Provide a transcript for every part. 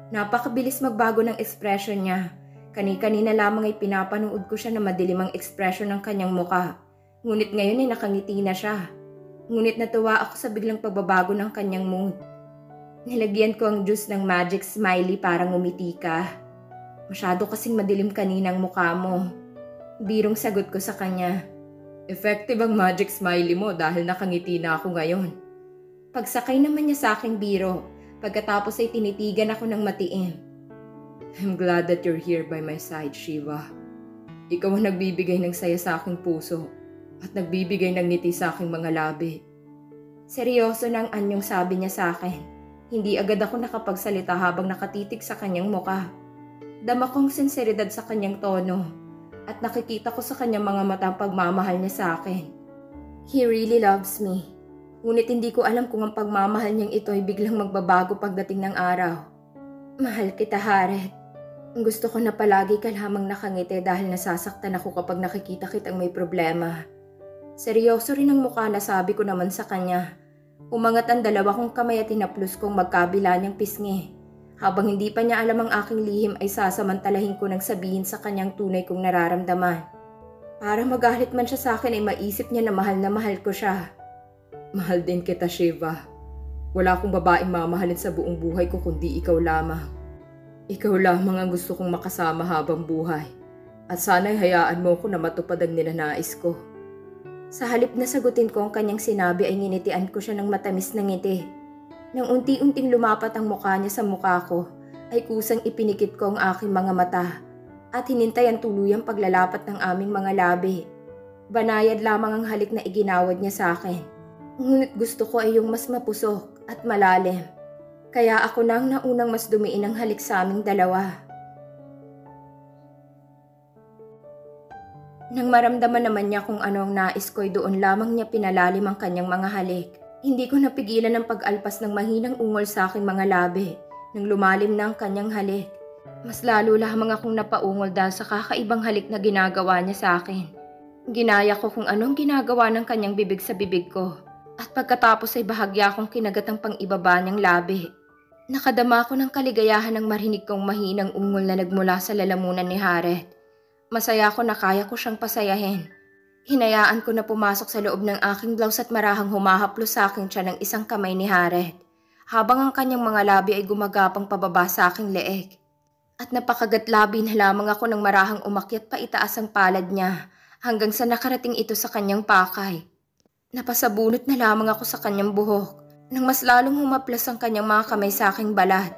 Napakabilis magbago ng ekspresyon niya. Kani-kanina lamang ay pinapanood ko siya na madilim ang ekspresyon ng kanyang muka. Ngunit ngayon ay nakangiti na siya. Ngunit natuwa ako sa biglang pagbabago ng kanyang mood. Nilagyan ko ang juice ng magic smiley para ngumiti ka. Masyado kasing madilim kaninang mukha mo. Birong sagot ko sa kanya. Effective ang magic smiley mo dahil nakangiti na ako ngayon. Pagsakay naman niya sa aking biro, pagkatapos ay tinitigan ako ng matiim. I'm glad that you're here by my side, Shiva. Ikaw ang nagbibigay ng saya sa aking puso at nagbibigay ng ngiti sa aking mga labi. Seryoso nang anyong sabi niya sa akin. Hindi agad ako nakapagsalita habang nakatitig sa kanyang muka. Dama kong sinseridad sa kanyang tono at nakikita ko sa kanyang mga mata ang pagmamahal niya sa akin. He really loves me. Ngunit hindi ko alam kung ang pagmamahal niyang ito ay biglang magbabago pagdating ng araw. Mahal kita, Haret. Gusto ko na palagi ka lamang nakangiti dahil nasasaktan ako kapag nakikita kitang may problema. Seryoso rin ang mukha na sabi ko naman sa kanya. Umangat ang dalawa kong kamay at tinaplos kong magkabila niyang pisngi. Habang hindi pa niya alam ang aking lihim ay sasamantalahin ko nang sabihin sa kanyang tunay kong nararamdaman. Para magalit man siya sa akin ay maisip niya na mahal ko siya. Mahal din kita, Shiva. Wala akong babaeng mamahalin sa buong buhay ko kundi ikaw lamang. Ikaw lamang ang gusto kong makasama habang buhay. At sana'y hayaan mo ko na matupad ang ninanais ko. Sa halip na sagutin ko ang kanyang sinabi ay nginitian ko siya ng matamis na ngiti. Nang unti-unting lumapat ang mukha niya sa mukha ko, ay kusang ipinikit ko ang aking mga mata at hinintay ang tuluyang paglalapat ng aming mga labi. Banayad lamang ang halik na iginawad niya sa akin. Ngunit gusto ko ay yung mas mapusok at malalim. Kaya ako na ang naunang mas dumiin ang halik sa aming dalawa. Nang maramdaman naman niya kung ano ang nais ko'y doon lamang niya pinalalim ang kanyang mga halik. Hindi ko napigilan ang pag-alpas ng mahinang ungol sa aking mga labi nang lumalim na ang kanyang halik. Mas lalo lamang akong napaungol dahil sa kakaibang halik na ginagawa niya sa akin. Ginaya ko kung anong ginagawa ng kanyang bibig sa bibig ko at pagkatapos ay bahagya akong kinagat ang pang-ibaba niyang labi. Nakadama ko ng kaligayahan ng marinig kong mahinang ungol na nagmula sa lalamunan ni Haret. Masaya ako na kaya ko siyang pasayahin. Hinayaan ko na pumasok sa loob ng aking blouse at marahang humahaplos sa aking tiyan ng isang kamay ni Haret, habang ang kanyang mga labi ay gumagapang pababa sa aking leeg. At napakagatlabi na lamang ako nang marahang umakyat pa itaas ang palad niya hanggang sa nakarating ito sa kanyang pakay. Napasabunot na lamang ako sa kanyang buhok nang mas lalong humaplas ang kanyang mga kamay sa aking balat.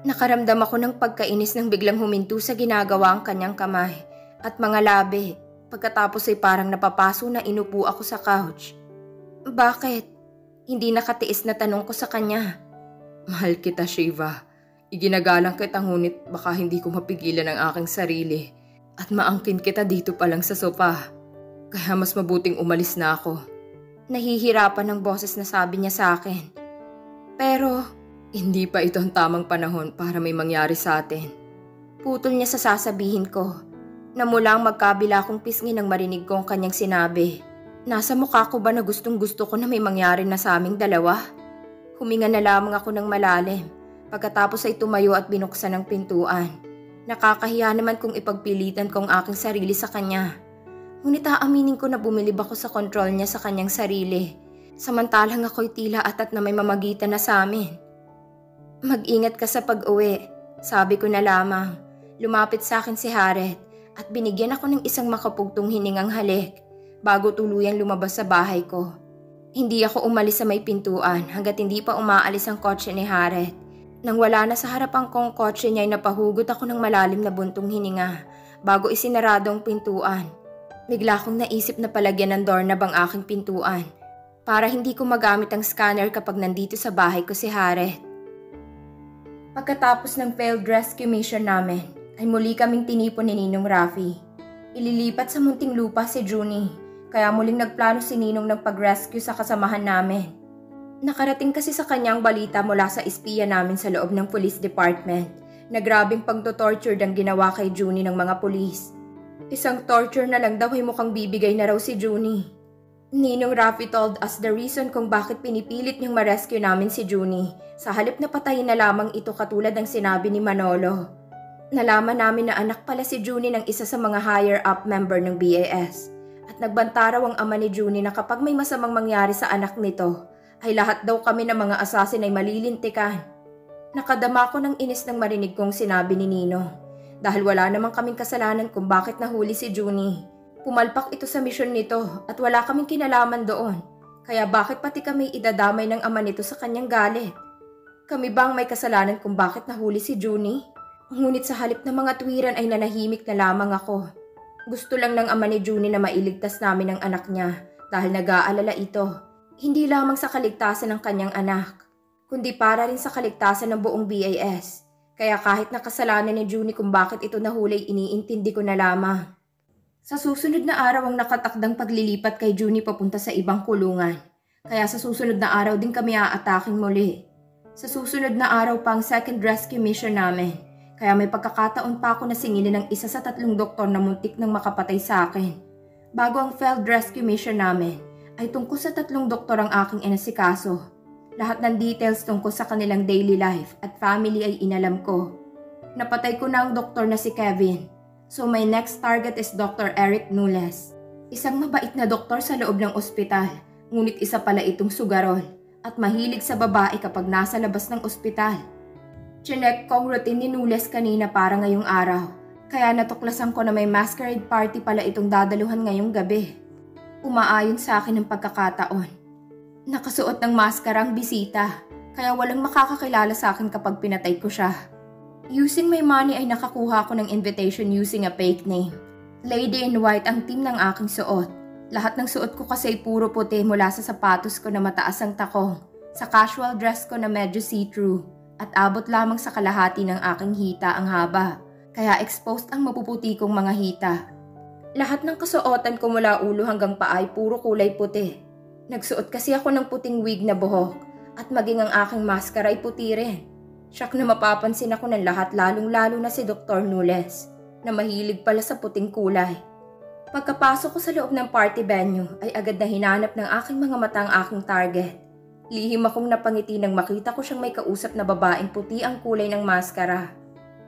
Nakaramdam ako ng pagkainis nang biglang huminto sa ginagawa ang kanyang kamay at mga labi. Pagkatapos ay parang napapaso na inupo ako sa couch. Bakit? Hindi nakatiis na tanong ko sa kanya. Mahal kita, Shiva. Iginagalang kita ngunit baka hindi ko mapigilan ang aking sarili at maangkin kita dito pa lang sa sopa. Kaya mas mabuting umalis na ako. Nahihirapan ang boses na sabi niya sa akin. Pero hindi pa ito ang tamang panahon para may mangyari sa atin. Putol niya sa sasabihin ko. Namula ang magkabila kong pisngi nang marinig ko ang kanyang sinabi. Nasa mukha ko ba na gustong gusto ko na may mangyari na sa aming dalawa? Huminga na lamang ako ng malalim. Pagkatapos ay tumayo at binuksan ang pintuan. Nakakahiya naman kung ipagpilitan ko ang aking sarili sa kanya. Ngunit aaminin ko na bumilib ako sa kontrol niya sa kanyang sarili. Samantalang ako'y tila atat na may mamagitan na sa amin. Mag-ingat ka sa pag-uwi, sabi ko na lamang. Lumapit sa akin si Haret at binigyan ako ng isang makapugtong hiningang halik bago tuluyang lumabas sa bahay ko. Hindi ako umalis sa may pintuan hanggat hindi pa umaalis ang kotse ni Haret. Nang wala na sa harapan kong kotse niya ay napahugot ako ng malalim na buntong hininga bago isinarado ang pintuan. Bigla kong naisip na palagyan ng doorknob ang aking pintuan para hindi ko magamit ang scanner kapag nandito sa bahay ko si Haret. Pagkatapos ng failed rescue mission namin, ay muli kaming tinipon ni Ninong Rafi. Ililipat sa munting lupa si Junie, kaya muling nagplano si Ninong ng pag-rescue sa kasamahan namin. Nakarating kasi sa kanyang balita mula sa espiya namin sa loob ng police department na grabing pagtotorture ang ginawa kay Junie ng mga pulis. Isang torture na lang daw ay mukhang bibigay na raw si Junie. Ninong Rafi told us the reason kung bakit pinipilit niyang ma-rescue namin si Junie sa halip na patayin na lamang ito katulad ng sinabi ni Manolo. Nalaman namin na anak pala si Junie ng isa sa mga higher-up member ng BAS at nagbanta raw ang ama ni Junie na kapag may masamang mangyari sa anak nito ay lahat daw kami ng mga assassin ay malilintikan. Nakadama ko ng inis nang marinig kong sinabi ni Nino dahil wala namang kaming kasalanan kung bakit nahuli si Junie. Pumalpak ito sa misyon nito at wala kaming kinalaman doon. Kaya bakit pati kami idadamay ng ama nito sa kanyang galit? Kami bang may kasalanan kung bakit nahuli si Junie? Ngunit sa halip ng mga tuwiran ay nanahimik na lamang ako. Gusto lang ng ama ni Junie na mailigtas namin ang anak niya dahil nag-aalala ito. Hindi lamang sa kaligtasan ng kanyang anak, kundi para rin sa kaligtasan ng buong BAS. Kaya kahit nakasalanan ni Junie kung bakit ito nahuli, iniintindi ko na lamang. Sa susunod na araw ang nakatakdang paglilipat kay Junie papunta sa ibang kulungan. Kaya sa susunod na araw din kami aataking muli. Sa susunod na araw pa ang second rescue mission namin. Kaya may pagkakataon pa ako na singilin ng isa sa 3 doktor na muntik nang makapatay sa akin. Bago ang failed rescue mission namin, ay tungkol sa 3 doktor ang aking inasikaso. Lahat ng details tungkol sa kanilang daily life at family ay inalam ko. Napatay ko na ang doktor na si Kevin. So my next target is Dr. Eric Nules. Isang mabait na doktor sa loob ng ospital, ngunit isa pala itong sugarol at mahilig sa babae kapag nasa labas ng ospital. Chinek ko ang routine ni Nules kanina para ngayong araw, kaya natuklasan ko na may masquerade party pala itong dadaluhan ngayong gabi. Umaayon sa akin ang pagkakataon. Nakasuot ng maskara ang bisita, kaya walang makakakilala sa akin kapag pinatay ko siya. Using my money ay nakakuha ko ng invitation using a fake name. Lady in White ang team ng aking suot. Lahat ng suot ko kasi ay puro puti mula sa sapatos ko na mataas ang takong, sa casual dress ko na medyo see-through, at abot lamang sa kalahati ng aking hita ang haba. Kaya exposed ang mapuputi kong mga hita. Lahat ng kasuotan ko mula ulo hanggang paa ay puro kulay puti. Nagsuot kasi ako ng puting wig na buhok at maging ang aking maskara ay puti rin. Shock na mapapansin ako ng lahat lalong-lalo na si Dr. Nules na mahilig pala sa puting kulay. Pagkapasok ko sa loob ng party venue ay agad na hinanap ng aking mga mata ang aking target. Lihim akong napangiti nang makita ko siyang may kausap na babaeng puti ang kulay ng maskara.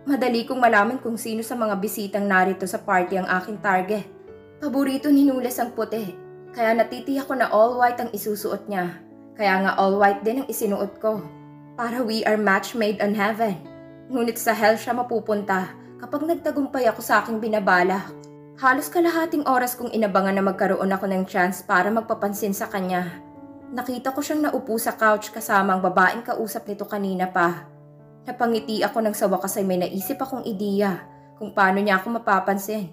Madali kong malaman kung sino sa mga bisitang narito sa party ang aking target. Paborito ni Nules ang puti, kaya natitiyak ko na all white ang isusuot niya. Kaya nga all white din ang isinuot ko. Para we are match made on heaven. Ngunit sa hell siya mapupunta kapag nagtagumpay ako sa aking binabalak. Halos kalahating oras kong inabangan na magkaroon ako ng chance para magpapansin sa kanya. Nakita ko siyang naupo sa couch kasama ang babaeng kausap nito kanina pa. Napangiti ako nang sa wakas ay may naisip akong ideya kung paano niya ako mapapansin.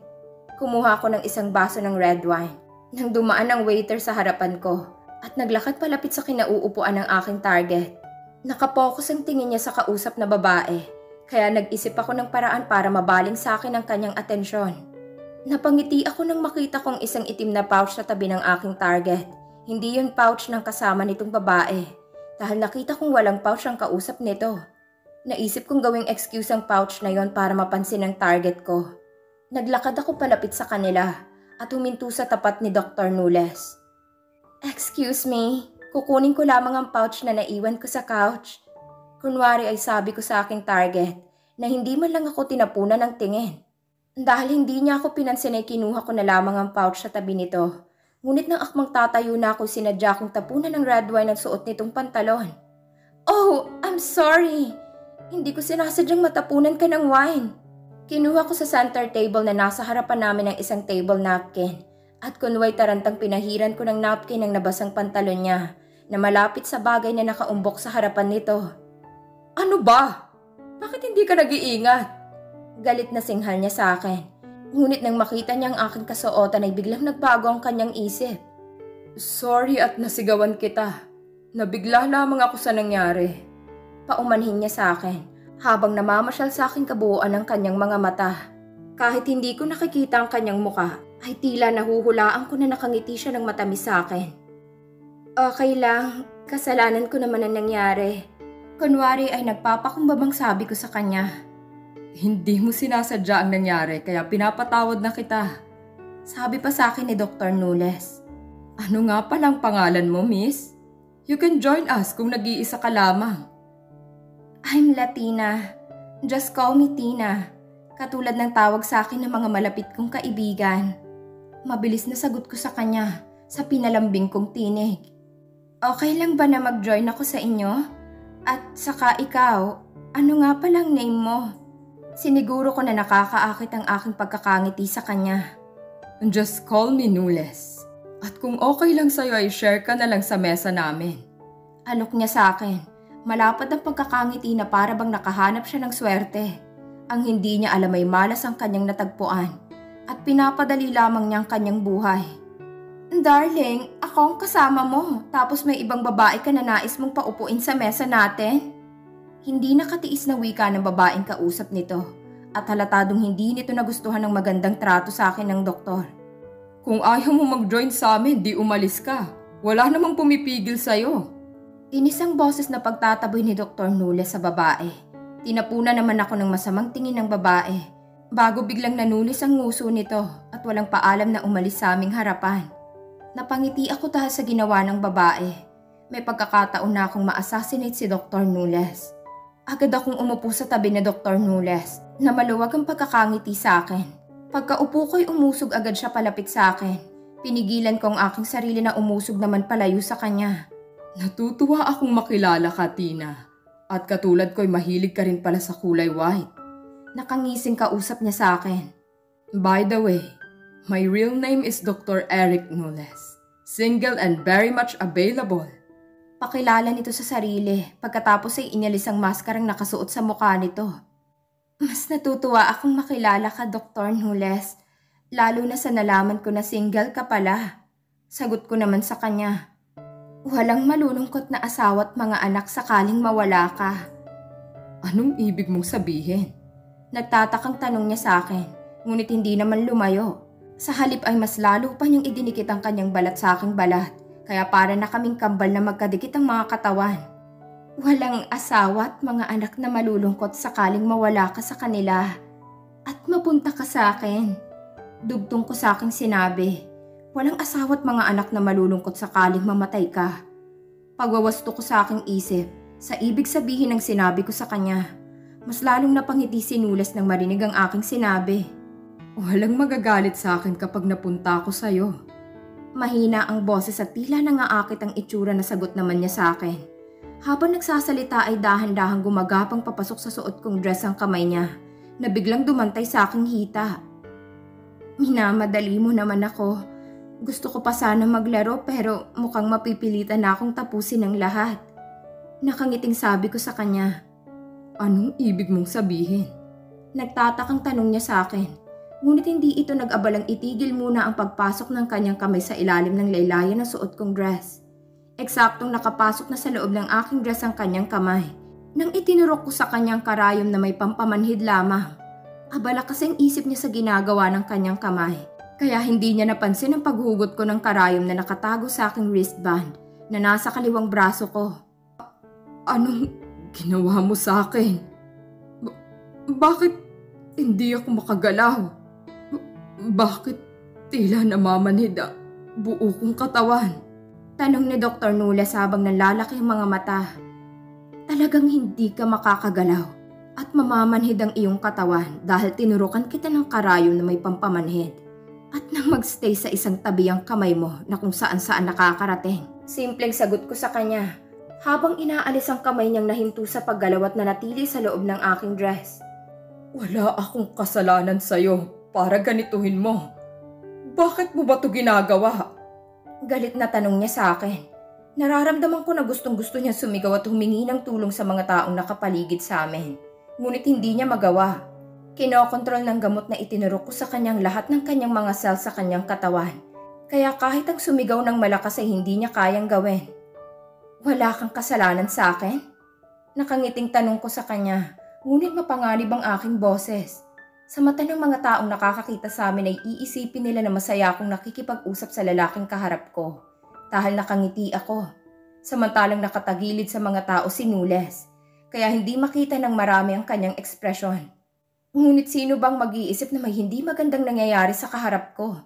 Kumuha ako ng isang baso ng red wine nang dumaan ang waiter sa harapan ko at naglakad palapit sa kinauupuan ng aking target. Nakapokus ang tingin niya sa kausap na babae, kaya nag-isip ako ng paraan para mabaling sa akin ang kanyang atensyon. Napangiti ako nang makita kong isang itim na pouch sa tabi ng aking target. Hindi yun pouch ng kasama nitong babae, dahil nakita kong walang pouch ang kausap nito. Naisip kong gawing excuse ang pouch na yon para mapansin ang target ko. Naglakad ako palapit sa kanila at huminto sa tapat ni Dr. Nules. Excuse me. Kukunin ko lamang ang pouch na naiwan ko sa couch. Kunwari ay sabi ko sa aking target na hindi man lang ako tinapunan ng tingin. Dahil hindi niya ako pinansin ay kinuha ko na lamang ang pouch sa tabi nito. Ngunit nang akmang tatayo na ako sinadya kong tapunan ng red wine ang suot nitong pantalon. Oh, I'm sorry. Hindi ko sinasadyang matapunan ka ng wine. Kinuha ko sa center table na nasa harapan namin ng isang table napkin. At kunway tarantang pinahiran ko ng napkin ang nabasang pantalon niya na malapit sa bagay na nakaumbok sa harapan nito. Ano ba? Bakit hindi ka nag-iingat? Galit na singhal niya sa akin. Ngunit nang makita niya ang aking kasuotan ay biglang nagbago ang kanyang isip. Sorry at nasigawan kita. Nabigla lamang ako sa nangyari. Paumanhin niya sa akin habang namamasyal sa aking kabuuan ng kanyang mga mata. Kahit hindi ko nakikita ang kanyang muka, ay tila nahuhulaan ko na nakangiti siya ng matamis sa akin. Okay lang, kasalanan ko naman ang nangyari. Kunwari ay nagpapakumbabang sabi ko sa kanya. Hindi mo sinasadya ang nangyari kaya pinapatawad na kita. Sabi pa sa akin ni Dr. Nules. Ano nga palang pangalan mo, miss? You can join us kung nag-iisa ka lamang. I'm Latina. Just call me Tina. Katulad ng tawag sa akin ng mga malapit kong kaibigan. Mabilis na sagot ko sa kanya sa pinalambing kong tinig. Okay lang ba na mag-join ako sa inyo? At saka ikaw, ano nga palang name mo? Siniguro ko na nakakaakit ang aking pagkakangiti sa kanya. Just call me Nules. At kung okay lang sa'yo ay share ka na lang sa mesa namin. Alok niya sa akin. Malapad ang pagkakangiti na para bang nakahanap siya ng swerte. Ang hindi niya alam ay malas ang kanyang natagpuan at pinapadali lamang niya ang kanyang buhay. Darling, ako ang kasama mo tapos may ibang babae ka na nais mong paupuin sa mesa natin? Hindi nakatiis na wika ng babaeng kausap nito at halatadong hindi nito nagustuhan ng magandang trato sa akin ng doktor. Kung ayaw mo mag-join sa amin, di umalis ka. Wala namang pumipigil sa'yo. Inis ang boses na pagtataboy ni Dr. Nules sa babae. Tinapuna naman ako ng masamang tingin ng babae bago biglang nanulis ang nguso nito at walang paalam na umalis sa aming harapan. Napangiti ako dahil sa ginawa ng babae. May pagkakataon na akong ma-assassinate si Dr. Nules. Agad akong umupo sa tabi ni Dr. Nules na maluwag ang pagkakangiti sa akin. Pagkaupo ko'y umusog agad siya palapit sa akin. Pinigilan ko ang aking sarili na umusog naman palayo sa kanya. Natutuwa akong makilala ka, Tina. At katulad ko'y mahilig ka rin pala sa kulay white. Nakangising kausap niya sa akin. By the way, my real name is Dr. Eric Nules. Single and very much available. Pakilala nito sa sarili pagkatapos ay inalis ang maskarang nakasuot sa mukha nito. Mas natutuwa akong makilala ka, Dr. Nules. Lalo na sa nalaman ko na single ka pala. Sagot ko naman sa kanya. Walang malulungkot na asawa at mga anak sakaling mawala ka. Anong ibig mong sabihin? Nagtatakang tanong niya sa akin, ngunit hindi naman lumayo. Sa halip ay mas lalo pa niyang idinikit ang kanyang balat sa aking balat, kaya para na kaming kambal na magkadikit ang mga katawan. Walang asawa at mga anak na malulungkot sakaling mawala ka sa kanila at mapunta ka sa akin. Dugtong ko sa aking sinabi, walang asawa at mga anak na malulungkot sakaling mamatay ka. Pagwawasto ko sa aking isip, sa ibig sabihin ng sinabi ko sa kanya, mas lalong napangiti si Nules nang marinig ang aking sinabi. Walang magagalit sa akin kapag napunta ako sa'yo. Mahina ang boses at tila nangaakit ang itsura na sagot naman niya sa akin. Habang nagsasalita ay dahan-dahang gumagapang papasok sa suot kong dress ang kamay niya na biglang dumantay sa aking hita. Minamadali mo naman ako. Gusto ko pa sana maglaro pero mukhang mapipilitan na akong tapusin ang lahat. Nakangiting sabi ko sa kanya. Anong ibig mong sabihin? Nagtatakang tanong niya sa akin. Ngunit hindi ito nag-abalang itigil muna ang pagpasok ng kanyang kamay sa ilalim ng laylayan ng suot kong dress. Eksaktong nakapasok na sa loob ng aking dress ang kanyang kamay. Nang itinurok ko sa kanyang karayom na may pampamanhid lamang. Abala kasing isip niya sa ginagawa ng kanyang kamay. Kaya hindi niya napansin ang paghugot ko ng karayom na nakatago sa aking wristband na nasa kaliwang braso ko. Anong ginawa mo sa akin? Bakit hindi ako makagalaw? Bakit tila namamanhid ang buo kong katawan? Tanong ni Dr. Nules habang nalalaki ang mga mata. Talagang hindi ka makakagalaw at mamamanhid ang iyong katawan dahil tinurukan kita ng karayom na may pampamanhid. At nang magstay sa isang tabi ang kamay mo na kung saan-saan nakakarating. Simpleng sagot ko sa kanya habang inaalis ang kamay niyang nahinto sa paggalaw at nanatili sa loob ng aking dress. Wala akong kasalanan sa'yo para ganituhin mo. Bakit mo ba ito ginagawa? Galit na tanong niya sa akin. Nararamdaman ko na gustong-gusto niya sumigaw at humingi ng tulong sa mga taong nakapaligid sa amin. Ngunit hindi niya magawa. Kinokontrol ng gamot na itinurok ko sa kanyang lahat ng kanyang mga cells sa kanyang katawan. Kaya kahit ang sumigaw ng malakas ay hindi niya kayang gawin. Wala kang kasalanan sa akin? Nakangiting tanong ko sa kanya, ngunit mapanganib ang aking boses. Sa mata ng mga taong nakakakita sa amin ay iisipin nila na masaya akong nakikipag-usap sa lalaking kaharap ko. Dahil nakangiti ako. Samantalang nakatagilid sa mga tao si Nules. Kaya hindi makita ng marami ang kanyang ekspresyon. Ngunit sino bang mag-iisip na may hindi magandang nangyayari sa kaharap ko?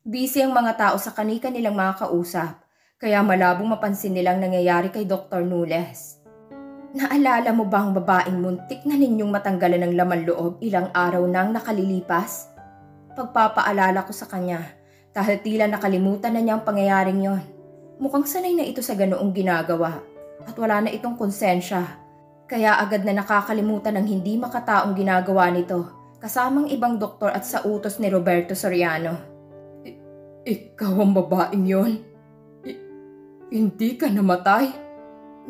Busy ang mga tao sa kani-kanilang mga kausap, kaya malabong mapansin nilang nangyayari kay Dr. Nules. Naalala mo ba ang babaeng muntik na ninyong matanggalan ng laman loob ilang araw nang nakalilipas? Pagpapaalala ko sa kanya dahil tila nakalimutan na niya ang pangyayaring yon. Mukhang sanay na ito sa ganoong ginagawa at wala na itong konsensya. Kaya agad na nakakalimutan ng hindi makataong ginagawa nito kasamang ibang doktor at sa utos ni Roberto Soriano. Ikaw ang babaeng yon? Hindi ka namatay?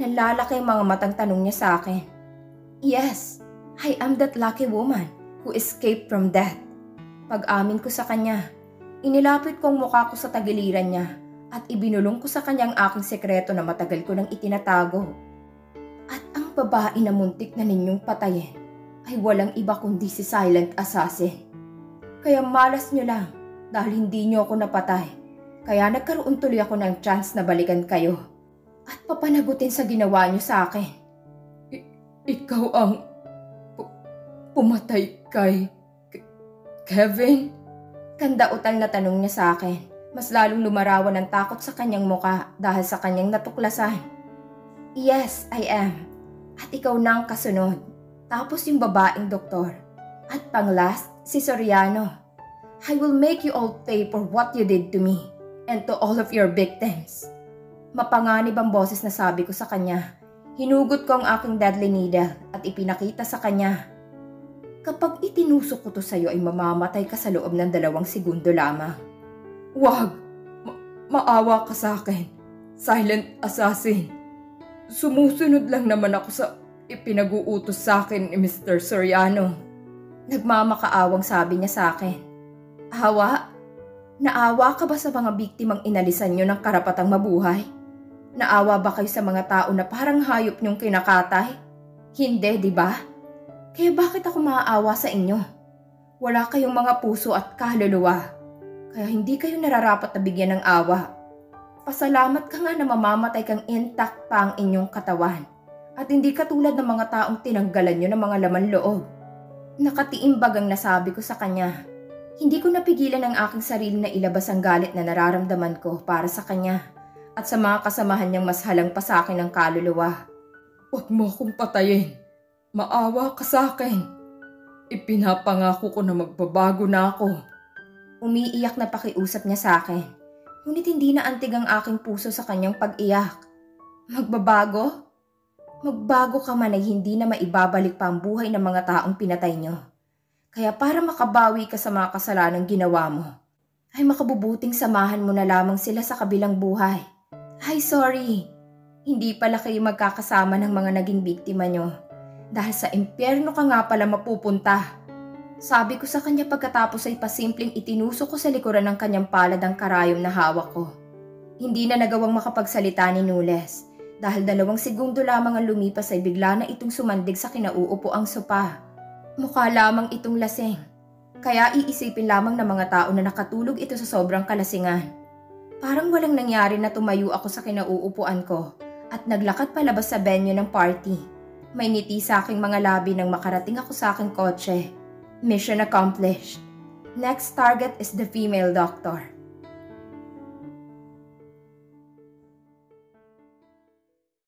Nalalaki ang mga matang tanong niya sa akin. Yes, I am that lucky woman who escaped from death. Pag-amin ko sa kanya, inilapit ko ang mukha ko sa tagiliran niya at ibinulong ko sa kanya ang aking sekreto na matagal ko nang itinatago. At ang babae na muntik na ninyong patayin ay walang iba kundi si Silent Assassin. Kaya malas niyo lang dahil hindi niyo ako napatay. Kaya nagkaroon tuloy ako ng chance na balikan kayo at papanagutin sa ginawa niyo sa akin. Ikaw ang pumatay kay Kevin? Kandautal na tanong niya sa akin. Mas lalong lumarawan ng takot sa kanyang muka dahil sa kanyang natuklasan. Yes, I am. At ikaw na ang kasunod. Tapos yung babaeng doktor. At pang-last, si Soriano. I will make you all pay for what you did to me and to all of your victims. Mapanganib ang boses na sabi ko sa kanya. Hinugot ko ang aking deadly needle at ipinakita sa kanya. Kapag itinusok ko to sa'yo ay mamamatay ka sa loob ng 2 segundo lamang. Wag! Maawa ka sa akin, Silent Assassin. Sumusunod lang naman ako sa ipinag-uutos sa akin ni Mr. Soriano. Nagmamakaawang sabi niya sa akin. Awa? Naawa ka ba sa mga biktimang inalisan niyo ng karapatang mabuhay? Naawa ba kayo sa mga tao na parang hayop niyong kinakatay? Hindi, di ba? Kaya bakit ako maaawa sa inyo? Wala kayong mga puso at kaluluwa. Kaya hindi kayo nararapat na bigyan ng awa. Pasalamat ka nga na mamamatay kang intact pa ang inyong katawan. At hindi katulad ng mga taong tinanggalan nyo ng mga laman loob. Nakatiimbag ang nasabi ko sa kanya. Hindi ko napigilan ang aking sarili na ilabas ang galit na nararamdaman ko para sa kanya at sa mga kasamahan niyang mas halang pa sa akin ng kaluluwa. Huwag mo akong patayin. Maawa ka sa akin. Ipinapangako ko na magbabago na ako. Umiiyak na pakiusap niya sa akin. Ngunit hindi na antig ang aking puso sa kanyang pag-iyak. Magbabago? Magbago ka man ay hindi na maibabalik pa ang buhay ng mga taong pinatay niyo. Kaya para makabawi ka sa mga kasalanang ginawa mo, ay makabubuting samahan mo na lamang sila sa kabilang buhay. Ay sorry, hindi pala kayo magkakasama ng mga naging biktima nyo. Dahil sa impyerno ka nga pala mapupunta. Sabi ko sa kanya pagkatapos ay pasimpleng itinusok ko sa likuran ng kanyang palad ang karayom na hawak ko. Hindi na nagawang makapagsalita ni Nules dahil 2 segundo lamang ang lumipas ay bigla na itong sumandig sa kinauupo ang sopa. Mukha lamang itong lasing. Kaya iisipin lamang ng mga tao na nakatulog ito sa sobrang kalasingan. Parang walang nangyari na tumayo ako sa kinauupuan ko at naglakad palabas sa venue ng party. May ngiti sa aking mga labi nang makarating ako sa aking kotse. Mission accomplished. Next target is the female doctor.